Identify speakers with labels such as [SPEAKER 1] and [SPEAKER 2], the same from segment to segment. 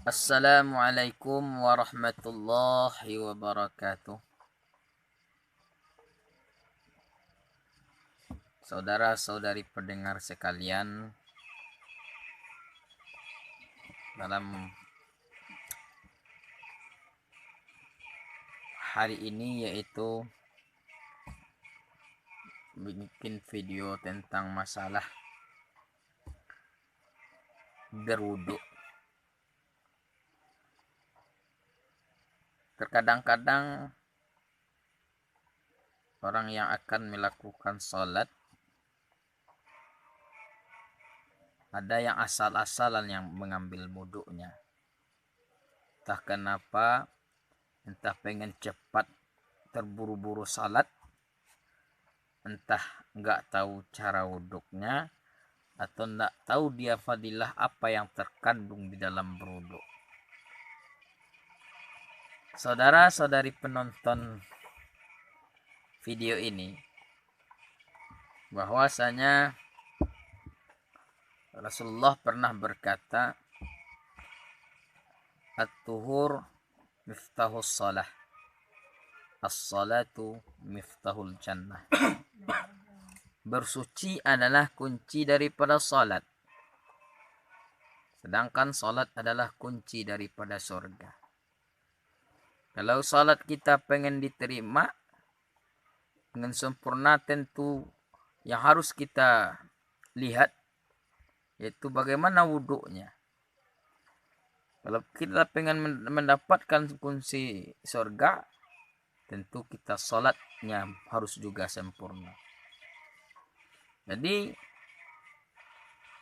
[SPEAKER 1] Assalamualaikum warahmatullahi wabarakatuh. Saudara-saudari pendengar sekalian, dalam hari ini yaitu bikin video tentang masalah berwudu. Terkadang-kadang orang yang akan melakukan sholat ada yang asal-asalan yang mengambil wudunya. Entah kenapa, entah pengen cepat terburu-buru salat, entah nggak tahu cara wuduknya, atau nggak tahu dia fadilah apa yang terkandung di dalam berwuduk. Saudara-saudari penonton video ini, bahwasanya Rasulullah pernah berkata, at-tuhur miftahus salah, as-salatu miftahul jannah. Bersuci adalah kunci daripada salat, sedangkan salat adalah kunci daripada surga. Kalau salat kita pengen diterima dengan sempurna, tentu yang harus kita lihat yaitu bagaimana wuduknya. Kalau kita pengen mendapatkan kunci surga, tentu kita salatnya harus juga sempurna. Jadi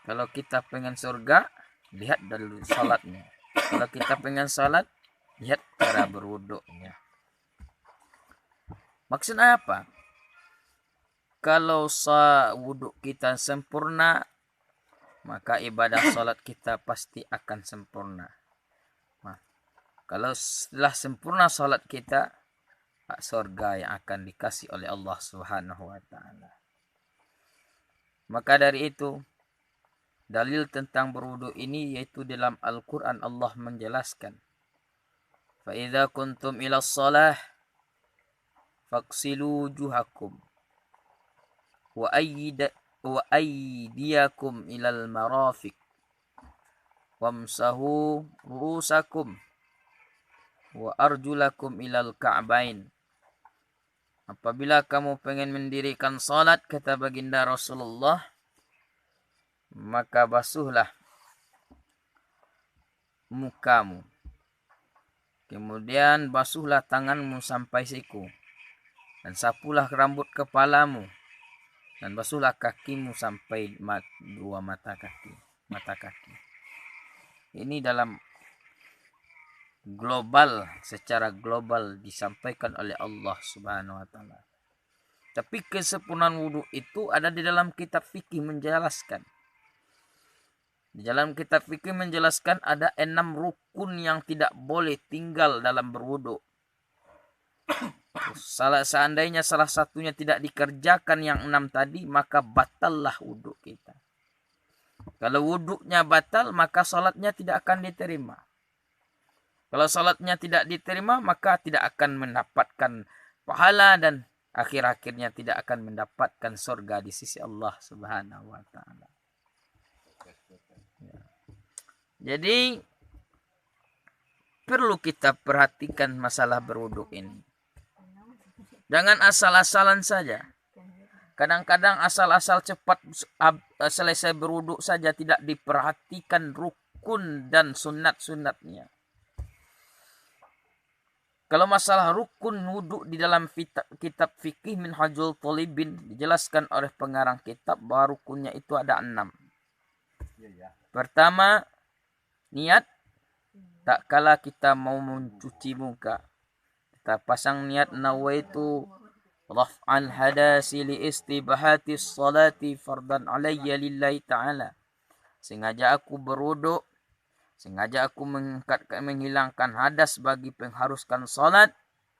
[SPEAKER 1] kalau kita pengen surga, lihat dulu salatnya. Kalau kita pengen salat, lihat cara berwuduknya. Maksudnya apa? Kalau wuduk kita sempurna, maka ibadah salat kita pasti akan sempurna. Nah, kalau setelah sempurna salat kita, surga yang akan dikasih oleh Allah Subhanahu wa taala. Maka dari itu, dalil tentang berwudu ini yaitu dalam Al-Qur'an Allah menjelaskan, fa idza kuntum ila shalah faghsilu wujuhakum wa aydiyakum ilal marafiq wamsahu ru'usakum wa arjulakum ilal ka'bain. Apabila kamu pengen mendirikan salat, kata baginda Rasulullah, maka basuhlah mukamu, kemudian basuhlah tanganmu sampai siku, dan sapulah rambut kepalamu, dan basuhlah kakimu sampai dua mata kaki. Ini dalam secara global disampaikan oleh Allah Subhanahu wa taala. Tapi kesempurnaan wudu itu ada di dalam kitab fikih menjelaskan. Di dalam kitab fikih menjelaskan ada 6 rukun yang tidak boleh tinggal dalam berwudu. Seandainya salah satunya tidak dikerjakan yang 6 tadi, maka batallah wudu kita. Kalau wuduknya batal, maka salatnya tidak akan diterima. Kalau salatnya tidak diterima, maka tidak akan mendapatkan pahala dan akhir-akhirnya tidak akan mendapatkan surga di sisi Allah Subhanahu wa taala. Jadi perlu kita perhatikan masalah berwuduk ini. Jangan asal-asalan saja. Kadang-kadang asal-asal cepat selesai berwuduk saja, tidak diperhatikan rukun dan sunat-sunatnya. Kalau masalah rukun wudhu di dalam kitab fikih Minhajul Thalibin dijelaskan oleh pengarang kitab bahwa rukunnya itu ada 6. Pertama, niat. Tak kala kita mau mencuci muka, kita pasang niat nawaitu raf'al hadasi li istibahati salati fardan alayya lillahi ta'ala. Sengaja aku berwuduk, sengaja aku menghilangkan hadas bagi pengharuskan salat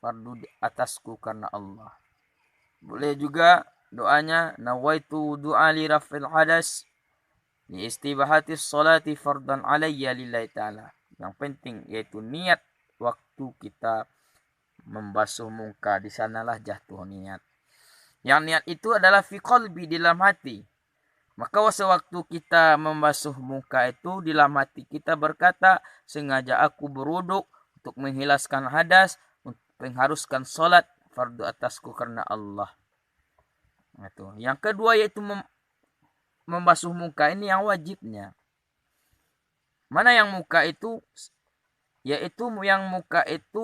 [SPEAKER 1] fardu di atasku karena Allah. Boleh juga doanya nawaitu du'a li raf'il hadas li istibahati salati fardan alayya lillahi ta'ala. yang penting, yaitu niat waktu kita membasuh muka. Di sanalah jatuh niat. Yang niat itu adalah fi qalbi, di dalam hati. Maka sewaktu kita membasuh muka itu, di dalam hati kita berkata, sengaja aku berwuduk untuk menghilaskan hadas, untuk mengharuskan solat fardu atasku karena Allah. Itu. Yang kedua yaitu membasuh muka ini yang wajibnya. Mana yang muka itu? Yaitu yang muka itu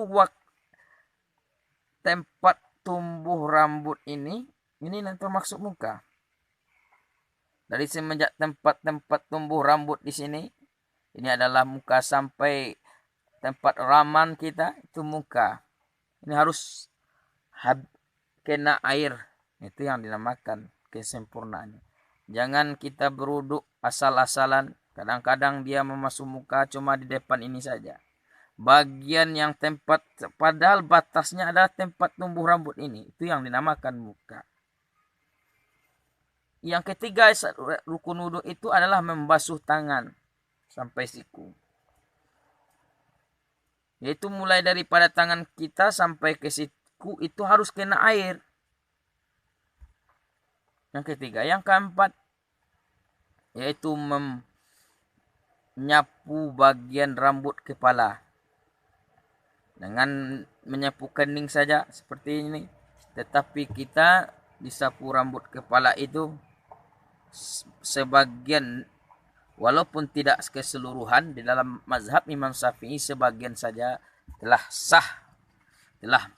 [SPEAKER 1] tempat tumbuh rambut ini nanti termasuk muka. Dari semenjak tempat-tempat tumbuh rambut di sini, ini adalah muka, sampai tempat raman kita itu muka. Ini harus kena air. Itu yang dinamakan kesempurnaan. Jangan kita berwuduk asal-asalan. Kadang-kadang dia memasuk muka cuma di depan ini saja. Bagian yang tempat, padahal batasnya adalah tempat tumbuh rambut ini. Itu yang dinamakan muka. Yang ketiga rukun wudhu itu adalah membasuh tangan sampai siku. Yaitu mulai daripada tangan kita sampai ke siku itu harus kena air. Yang ketiga. Yang keempat yaitu menyapu bagian rambut kepala. Dengan menyapu kening saja seperti ini. Tetapi kita disapu rambut kepala itu sebagian, walaupun tidak keseluruhan, di dalam mazhab Imam Syafi'i sebagian saja telah sah, telah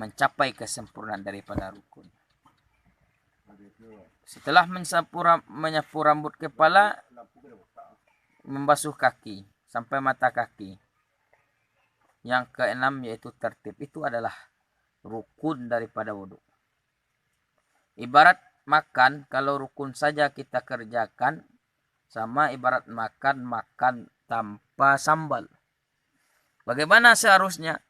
[SPEAKER 1] mencapai kesempurnaan daripada rukun. Setelah menyapu rambut kepala, membasuh kaki sampai mata kaki. Yang keenam yaitu tertib. Itu adalah rukun daripada wudhu. Ibarat makan, kalau rukun saja kita kerjakan, sama ibarat makan tanpa sambal. Bagaimana seharusnya?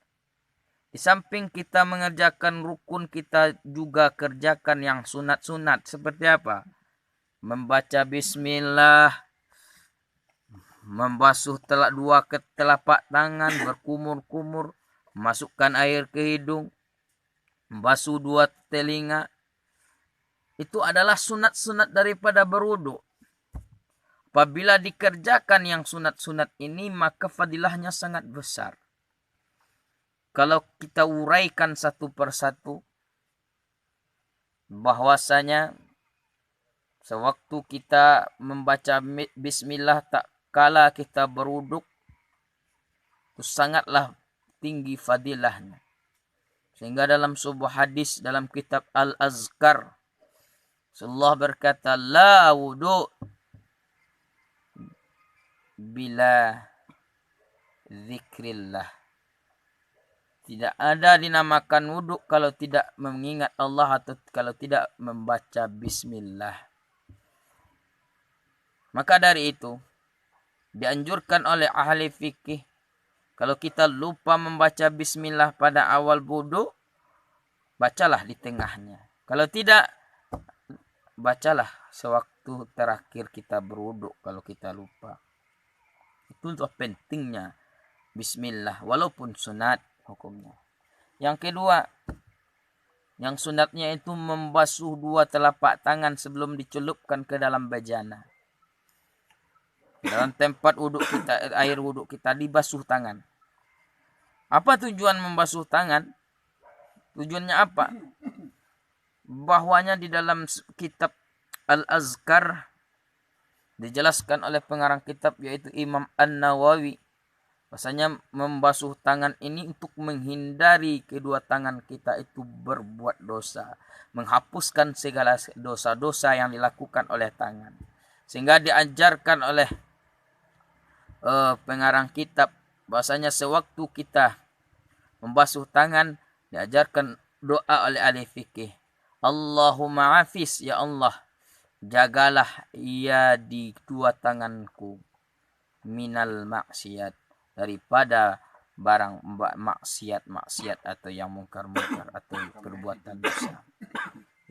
[SPEAKER 1] Di samping kita mengerjakan rukun, kita juga kerjakan yang sunat-sunat. Seperti apa? Membaca bismillah, membasuh dua telapak tangan, berkumur-kumur, masukkan air ke hidung, membasuh dua telinga. Itu adalah sunat-sunat daripada berwudu. Apabila dikerjakan yang sunat-sunat ini, maka fadilahnya sangat besar. Kalau kita uraikan satu persatu, bahwasanya sewaktu kita membaca bismillah tak kala kita berwuduk, itu sangatlah tinggi fadilahnya. Sehingga dalam sebuah hadis dalam kitab Al-Azkar, Rasulullah berkata, la wudu bila zikrillah. Tidak ada dinamakan wudhu kalau tidak mengingat Allah atau kalau tidak membaca bismillah. Maka dari itu, dianjurkan oleh ahli fikih, kalau kita lupa membaca bismillah pada awal wudhu, bacalah di tengahnya. Kalau tidak, bacalah sewaktu terakhir kita berwudhu kalau kita lupa. Itu pentingnya bismillah, walaupun sunat hukumnya. Yang kedua, yang sunatnya itu membasuh dua telapak tangan sebelum dicelupkan ke dalam bejana. Dalam tempat wuduk kita, air wuduk kita dibasuh tangan. Apa tujuan membasuh tangan? Tujuannya apa? Bahwanya di dalam kitab Al-Azkar dijelaskan oleh pengarang kitab yaitu Imam An-Nawawi, bahwasanya membasuh tangan ini untuk menghindari kedua tangan kita itu berbuat dosa, menghapuskan segala dosa-dosa yang dilakukan oleh tangan. Sehingga diajarkan oleh pengarang kitab bahwasanya sewaktu kita membasuh tangan diajarkan doa oleh ahli fikih. Allahumma afis, ya Allah, jagalah ia di dua tanganku minal maksiat, daripada barang maksiat atau yang mungkar-mungkar atau perbuatan dosa.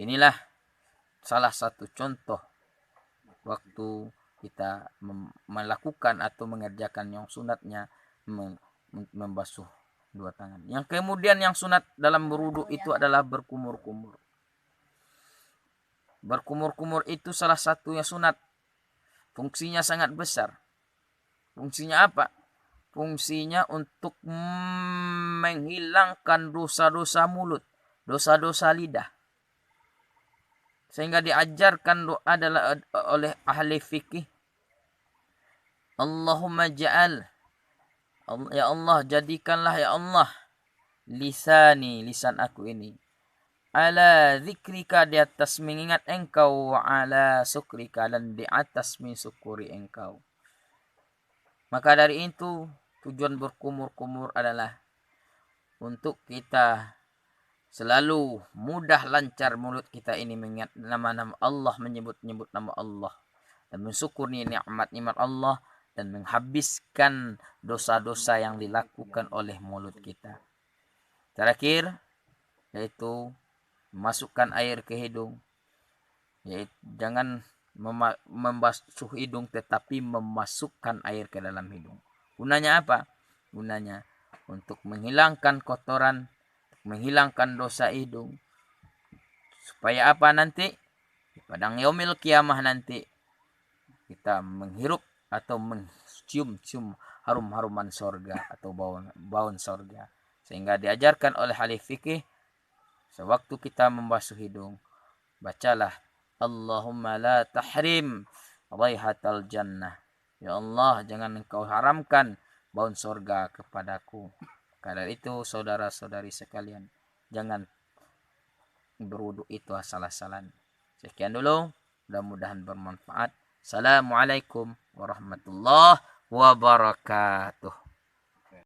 [SPEAKER 1] Inilah salah satu contoh waktu kita melakukan atau mengerjakan yang sunatnya membasuh dua tangan. Yang kemudian yang sunat dalam berwudu itu adalah berkumur-kumur. Berkumur-kumur itu salah satunya sunat. Fungsinya sangat besar. Fungsinya apa? Fungsinya untuk menghilangkan dosa-dosa mulut, dosa-dosa lidah. Sehingga diajarkan doa adalah oleh ahli fikih. Allahumma ja'al, ya Allah, jadikanlah ya Allah lisan aku ini ala zikrika, di atas mengingat engkau, wa ala syukrika, dan di atas mensyukuri engkau. Maka dari itu tujuan berkumur-kumur adalah untuk kita selalu mudah lancar mulut kita ini mengingat nama-nama Allah, menyebut-nyebut nama Allah, dan mensyukuri nikmat-nikmat Allah, dan menghabiskan dosa-dosa yang dilakukan oleh mulut kita. Terakhir, yaitu memasukkan air ke hidung. Yaitu jangan membasuh hidung, tetapi memasukkan air ke dalam hidung. Gunanya apa? Gunanya untuk menghilangkan kotoran, menghilangkan dosa hidung. Supaya apa nanti? Pada yaumil kiamah nanti kita menghirup atau mencium harum-haruman sorga atau bauan sorga. Sehingga diajarkan oleh ahli fikih, sewaktu kita membasuh hidung, bacalah Allahumma la tahrim raihatal jannah. Ya Allah, jangan engkau haramkan bauan sorga kepadaku. Karena itu saudara-saudari sekalian, jangan berwudu itu asal-asalan. Sekian dulu, mudah-mudahan bermanfaat. Assalamualaikum warahmatullahi wabarakatuh.